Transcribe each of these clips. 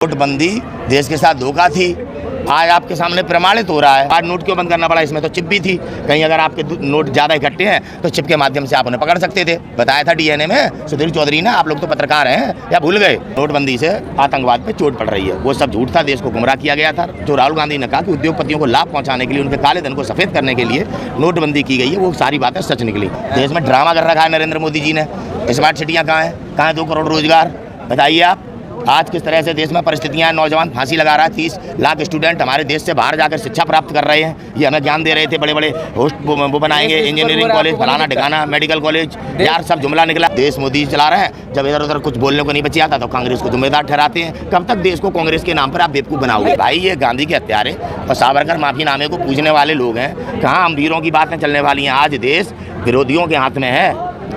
नोटबंदी देश के साथ धोखा थी। आज आपके सामने प्रमाणित हो रहा है। आज नोट क्यों बंद करना पड़ा? इसमें तो चिप भी थी। कहीं अगर आपके नोट ज़्यादा इकट्ठे हैं तो चिप के माध्यम से आप उन्हें पकड़ सकते थे। बताया था डीएनए में सुधीर चौधरी ने। आप लोग तो पत्रकार हैं या भूल गए? नोटबंदी से आतंकवाद पे चोट पड़ रही है, वो सब झूठ था। देश को गुमराह किया गया था। जो राहुल गांधी ने कहा कि उद्योगपतियों को लाभ पहुंचाने के लिए, उनके काले धन को सफेद करने के लिए नोटबंदी की गई है, वो सारी बातें सच निकली। देश में ड्रामा कर रखा है नरेंद्र मोदी जी ने। स्मार्ट सिटियाँ कहाँ हैं? कहाँ है 2 करोड़ रोजगार? बताइए आप। आज किस तरह से देश में परिस्थितियां हैं। नौजवान फांसी लगा रहा है। 30 लाख स्टूडेंट हमारे देश से बाहर जाकर शिक्षा प्राप्त कर रहे हैं। ये हमें ज्ञान दे रहे थे। बड़े बड़े होस्ट वो बनाएंगे, इंजीनियरिंग कॉलेज, फलाना ठिकाना, मेडिकल कॉलेज। यार सब जुमला निकला। देश मोदी चला रहे हैं। जब इधर उधर कुछ बोलने को नहीं बची आता तो कांग्रेस को जिम्मेदार ठहराते हैं। कब तक देश को कांग्रेस के नाम पर आप बेवकूफ़ बनाओगे? भाई ये गांधी के हत्यारे और सावरकर माफीनामे को पूजने वाले लोग हैं। कहाँ हम वीरों की बातें चलने वाली हैं? आज देश विरोधियों के हाथ में है,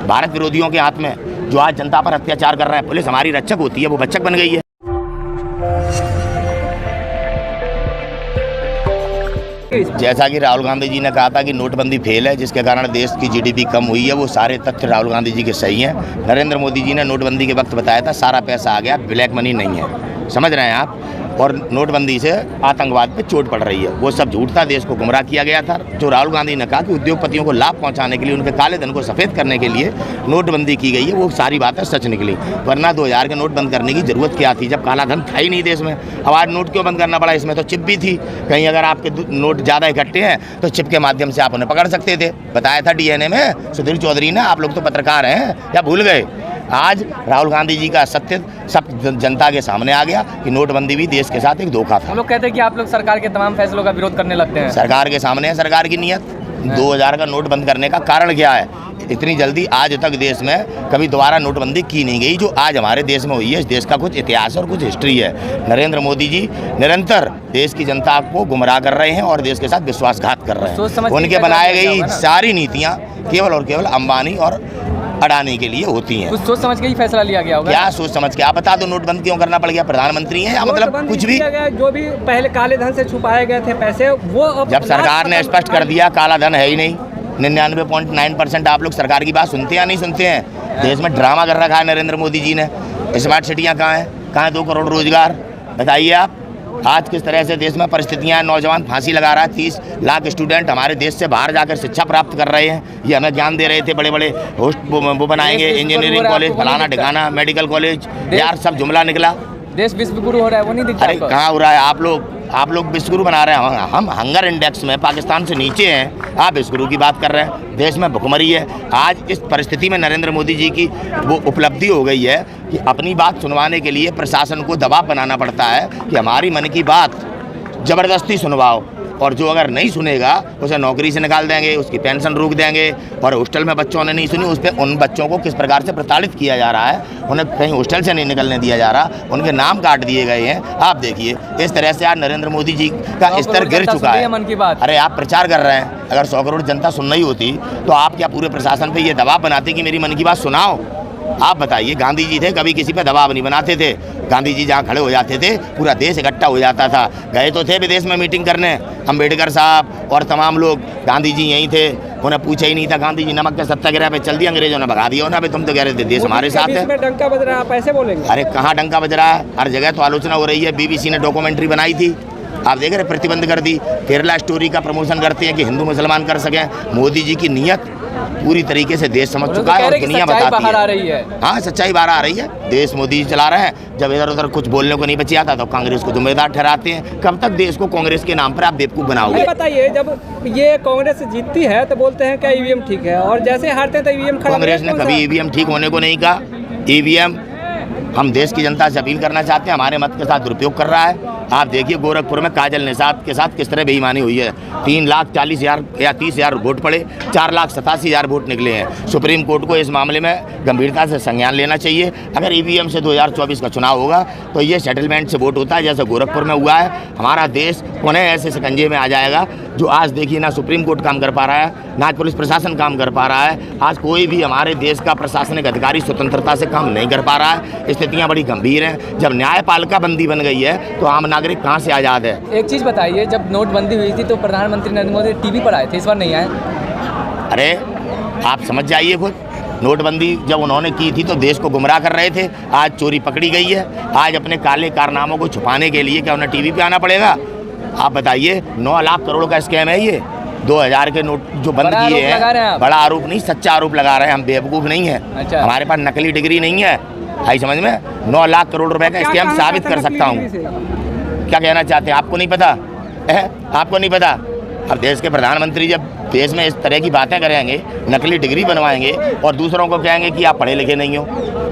भारत विरोधियों के हाथ में, जो आज जनता पर अत्याचार कर रहे हैं। पुलिस हमारी रक्षक होती है, वो बच्चक बन गई है। जैसा कि राहुल गांधी जी ने कहा था कि नोटबंदी फेल है, जिसके कारण देश की जीडीपी कम हुई है, वो सारे तथ्य राहुल गांधी जी के सही हैं। नरेंद्र मोदी जी ने नोटबंदी के वक्त बताया था सारा पैसा आ गया, ब्लैक मनी नहीं है। समझ रहे हैं आप? और नोटबंदी से आतंकवाद पे चोट पड़ रही है, वो सब झूठ था। देश को गुमराह किया गया था। जो राहुल गांधी ने कहा कि उद्योगपतियों को लाभ पहुंचाने के लिए, उनके काले धन को सफेद करने के लिए नोटबंदी की गई है, वो सारी बातें सच निकली। वरना 2000 के नोट बंद करने की जरूरत क्या थी, जब काला धन था ही नहीं देश में। अब आज नोट क्यों बंद करना पड़ा? इसमें तो चिप भी थी। कहीं अगर आपके नोट ज़्यादा इकट्ठे हैं तो चिप के माध्यम से आप उन्हें पकड़ सकते थे। बताया था डीएनए में सुधीर चौधरी ने। आप लोग तो पत्रकार हैं या भूल गए? आज राहुल गांधी जी का सत्य सब जनता के सामने आ गया कि नोटबंदी भी देश के साथ एक धोखा था। हम लोग कहते हैं कि आप लोग सरकार के तमाम फैसलों का विरोध करने लगते हैं। सरकार के सामने है सरकार की नीयत। 2000 का नोट बंद करने का कारण क्या है? इतनी जल्दी आज तक देश में कभी दोबारा नोटबंदी की नहीं गई, जो आज हमारे देश में हुई है। इस देश का कुछ इतिहास और कुछ हिस्ट्री है। नरेंद्र मोदी जी निरंतर देश की जनता को गुमराह कर रहे हैं और देश के साथ विश्वासघात कर रहे हैं। उनके बनाए गई सारी नीतियाँ केवल और केवल अंबानी और अडानी के लिए होती हैं। कुछ सोच समझ के ही फैसला लिया गया होगा। क्या सोच समझ के? आप बता दो नोटबंद क्यों करना पड़ गया? प्रधानमंत्री हैं या मतलब कुछ भी? जो भी पहले काले धन से छुपाए गए थे पैसे, वो अब जब सरकार ने स्पष्ट कर दिया काला धन है ही नहीं। 99.9% आप लोग सरकार की बात सुनते हैं या नहीं सुनते हैं? देश में ड्रामा कर रखा है नरेंद्र मोदी जी ने। स्मार्ट सिटियाँ कहाँ हैं? कहाँ है 2 करोड़ रोजगार? बताइए आप। आज किस तरह से देश में परिस्थितियां हैं। नौजवान फांसी लगा रहा है। 30 लाख स्टूडेंट हमारे देश से बाहर जाकर शिक्षा प्राप्त कर रहे हैं। ये हमें ज्ञान दे रहे थे। बड़े बड़े होस्ट वो बनाएंगे, इंजीनियरिंग कॉलेज, फलाना ठिकाना, मेडिकल कॉलेज। यार सब जुमला निकला। देश विश्वगुरु हो रहा है, वो नहीं दिखता। अरे कहाँ हो रहा है? आप लोग विश्वगुरु बना रहे हैं। हम हंगर इंडेक्स में पाकिस्तान से नीचे हैं, आप विश्वगुरु की बात कर रहे हैं। देश में भुखमरी है। आज इस परिस्थिति में नरेंद्र मोदी जी की वो उपलब्धि हो गई है कि अपनी बात सुनवाने के लिए प्रशासन को दबाव बनाना पड़ता है कि हमारी मन की बात ज़बरदस्ती सुनवाओ, और जो अगर नहीं सुनेगा उसे नौकरी से निकाल देंगे, उसकी पेंशन रोक देंगे। और हॉस्टल में बच्चों ने नहीं सुनी, उस पर उन बच्चों को किस प्रकार से प्रताड़ित किया जा रहा है। उन्हें कहीं हॉस्टल से नहीं निकलने दिया जा रहा, उनके नाम काट दिए गए हैं। आप देखिए इस तरह से आज नरेंद्र मोदी जी का स्तर गिर चुका है। मन की बात। अरे आप प्रचार कर रहे हैं। अगर 100 करोड़ जनता सुन रही होती तो आप क्या पूरे प्रशासन पर ये दबाव बनाते कि मेरी मन की बात सुनाओ? आप बताइए। गांधी जी थे, कभी किसी पे दबाव नहीं बनाते थे। गांधी जी जहाँ खड़े हो जाते थे पूरा देश इकट्ठा हो जाता था। गए तो थे विदेश में मीटिंग करने, अम्बेडकर साहब और तमाम लोग। गांधी जी यहीं थे, उन्हें पूछा ही नहीं था। गांधी जी नमक के सत्याग्रह पे चल दिया, अंग्रेजों ने भगा दिया। उन्हें तुम तो कह रहे थे देश हमारे साथ है। डंका बज रहा है, आप ऐसे बोलेंगे? अरे कहाँ डंका बज रहा है? हर जगह तो आलोचना हो रही है। BBC ने डॉक्यूमेंट्री बनाई थी, आप देख रहे, प्रतिबंध कर दी। केरला स्टोरी का प्रमोशन करते हैं कि हिंदू मुसलमान कर सकें। मोदी जी की नीयत पूरी तरीके से देश समझ चुका है और दुनिया बताती है। हाँ, सच्चाई बाहर आ रही है। देश मोदी जी चला रहे हैं। जब इधर उधर कुछ बोलने को नहीं बची आता तो कांग्रेस को जिम्मेदार ठहराते हैं। कब तक देश को कांग्रेस के नाम पर आप बेवकूफ़ बनाओगे? बताइए, जब ये कांग्रेस जीतती है तो बोलते हैं क्या ईवीएम ठीक है, और जैसे हारते हैं तो ईवीएम खराब। कांग्रेस ने कभी ईवीएम ठीक होने को नहीं कहा। ईवीएम हम देश की जनता से अपील करना चाहते हैं, हमारे मत के साथ दुरुपयोग कर रहा है। आप देखिए गोरखपुर में काजल निषाद के साथ किस तरह बेईमानी हुई है। 3,40,000 या 30,000 वोट पड़े, 4,87,000 वोट निकले हैं। सुप्रीम कोर्ट को इस मामले में गंभीरता से संज्ञान लेना चाहिए। अगर ईवीएम से 2024 का चुनाव होगा तो ये सेटलमेंट से वोट होता है, जैसे गोरखपुर में हुआ है। हमारा देश पुनः ऐसे शिकंजे में आ जाएगा जो आज देखिए ना सुप्रीम कोर्ट काम कर पा रहा है, ना पुलिस प्रशासन काम कर पा रहा है। आज कोई भी हमारे देश का प्रशासनिक अधिकारी स्वतंत्रता से काम नहीं कर पा रहा है। स्थितियाँ बड़ी गंभीर हैं। जब न्यायपालिका बंदी बन गई है तो आम नागरिक कहाँ से आज़ाद है? एक चीज़ बताइए, जब नोटबंदी हुई थी तो प्रधानमंत्री नरेंद्र मोदी टीवी पर आए थे, इस बार नहीं आए? अरे आप समझ जाइए खुद। नोटबंदी जब उन्होंने की थी तो देश को गुमराह कर रहे थे, आज चोरी पकड़ी गई है। आज अपने काले कारनामों को छुपाने के लिए क्या उन्हें टीवी पे आना पड़ेगा? आप बताइए, 9 लाख करोड़ का स्कैम है ये। 2000 के नोट जो बंद किए हैं, बड़ा आरोप नहीं, सच्चा आरोप लगा रहे हैं। हम बेवकूफ़ नहीं है, अच्छा। हमारे पास नकली डिग्री नहीं है। आई समझ में? 9 लाख करोड़ रुपए का स्कैम साबित कर सकता हूँ। क्या कहना चाहते हैं? आपको नहीं पता है? आपको नहीं पता? अब देश के प्रधानमंत्री जब देश में इस तरह की बातें करेंगे, नकली डिग्री बनवाएंगे और दूसरों को कहेंगे कि आप पढ़े लिखे नहीं हो,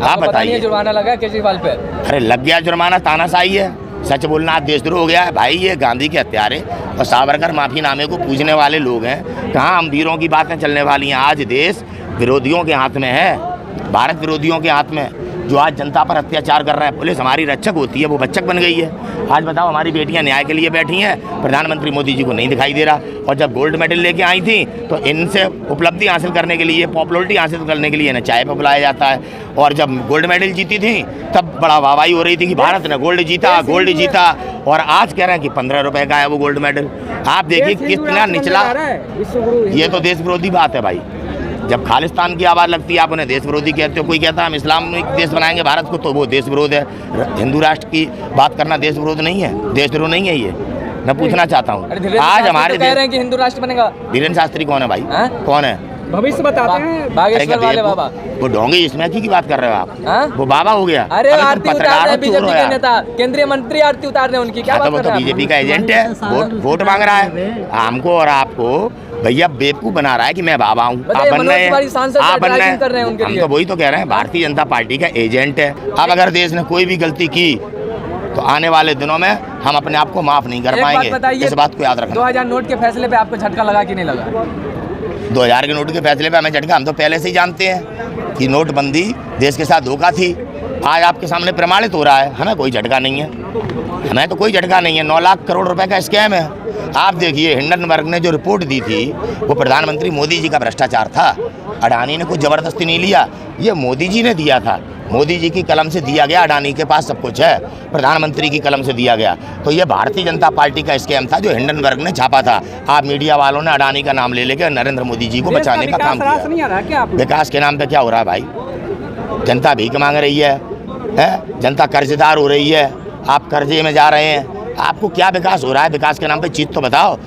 आप बताइए। जुर्माना लगा केजरीवाल पे? अरे लग गया जुर्माना, तानाशाही है। सच बोलना आज देशद्रोह हो गया है भाई। ये गांधी के हत्यारे और सावरकर माफीनामे को पूजने वाले लोग हैं। कहाँ हम वीरों की बातें चलने वाली हैं? आज देश विरोधियों के हाथ में है, भारत विरोधियों के हाथ में, जो आज जनता पर अत्याचार कर रहे हैं। पुलिस हमारी रक्षक होती है, वो बच्चक बन गई है। आज बताओ, हमारी बेटियां न्याय के लिए बैठी हैं, प्रधानमंत्री मोदी जी को नहीं दिखाई दे रहा। और जब गोल्ड मेडल लेके आई थी तो इनसे उपलब्धि हासिल करने के लिए, पॉपुलरिटी हासिल करने के लिए इन्हें चाय पर बुलाया जाता है। और जब गोल्ड मेडल जीती थी तब बड़ा वाहवाही हो रही थी कि भारत ने गोल्ड जीता। और आज कह रहे हैं कि 15 रुपए का है वो गोल्ड मेडल। आप देखिए कितना निचला, ये तो देश विरोधी बात है भाई। जब खालिस्तान की आवाज़ लगती है आप उन्हें देश विरोधी कहते हो। कोई कहता है हम इस्लामिक देश बनाएंगे भारत को, तो वो देश विरोध है। हिंदू राष्ट्र की बात करना देश विरोध नहीं है, देशद्रोह नहीं है ये। मैं पूछना चाहता हूँ, आज हमारे कह रहे हैं कि हिंदू राष्ट्र बनेगा। धीरेन्द्र शास्त्री कौन है भाई? कौन है? भविष्य बताते हैं। बागेश्वर वाले बाबा। वो ढोंगी इसमें की बात कर रहे हो आप? वो बाबा हो गया। अरे आरती उतार रहे बीजेपी के नेता, केंद्रीय मंत्री आरती उतार रहे उनकी, क्या बात कर रहे हैं? बीजेपी का एजेंट है, वोट मांग रहा है हमको और आपको। भैया बेवकूफ बना रहा है कि मैं बाबा हूँ, आप बन रहे हैं, आप बन रहे हैं। हम तो वही तो कह रहे हैं, भारतीय जनता पार्टी का एजेंट है। अब अगर देश ने कोई भी गलती की तो आने वाले दिनों में हम अपने आप को माफ नहीं कर पाएंगे। इस बात को याद रखना। 2000 नोट के फैसले पे आपको झटका लगा कि नहीं लगा? 2000 के नोट के फैसले पे हमें झटका, हम तो पहले से ही जानते हैं कि नोटबंदी देश के साथ धोखा थी। आज आपके सामने प्रमाणित हो रहा है, हमें कोई झटका नहीं है, हमें तो कोई झटका नहीं है। 9 लाख करोड़ रुपए का स्कैम है। आप देखिए, हिंडनबर्ग ने जो रिपोर्ट दी थी वो प्रधानमंत्री मोदी जी का भ्रष्टाचार था। अडानी ने कुछ जबरदस्ती नहीं लिया, ये मोदी जी ने दिया था। मोदी जी की कलम से दिया गया, अडानी के पास सब कुछ है, प्रधानमंत्री की कलम से दिया गया। तो ये भारतीय जनता पार्टी का स्कैम था जो हिंडनबर्ग ने छापा था। आप मीडिया वालों ने अडानी का नाम ले लेकर नरेंद्र मोदी जी को बचाने का काम किया। विकास के नाम पे क्या हो रहा है भाई? जनता भीख मांग रही है, जनता कर्जदार हो रही है, आप कर्जे में जा रहे हैं। आपको क्या विकास हो रहा है? विकास के नाम पे चीज तो बताओ।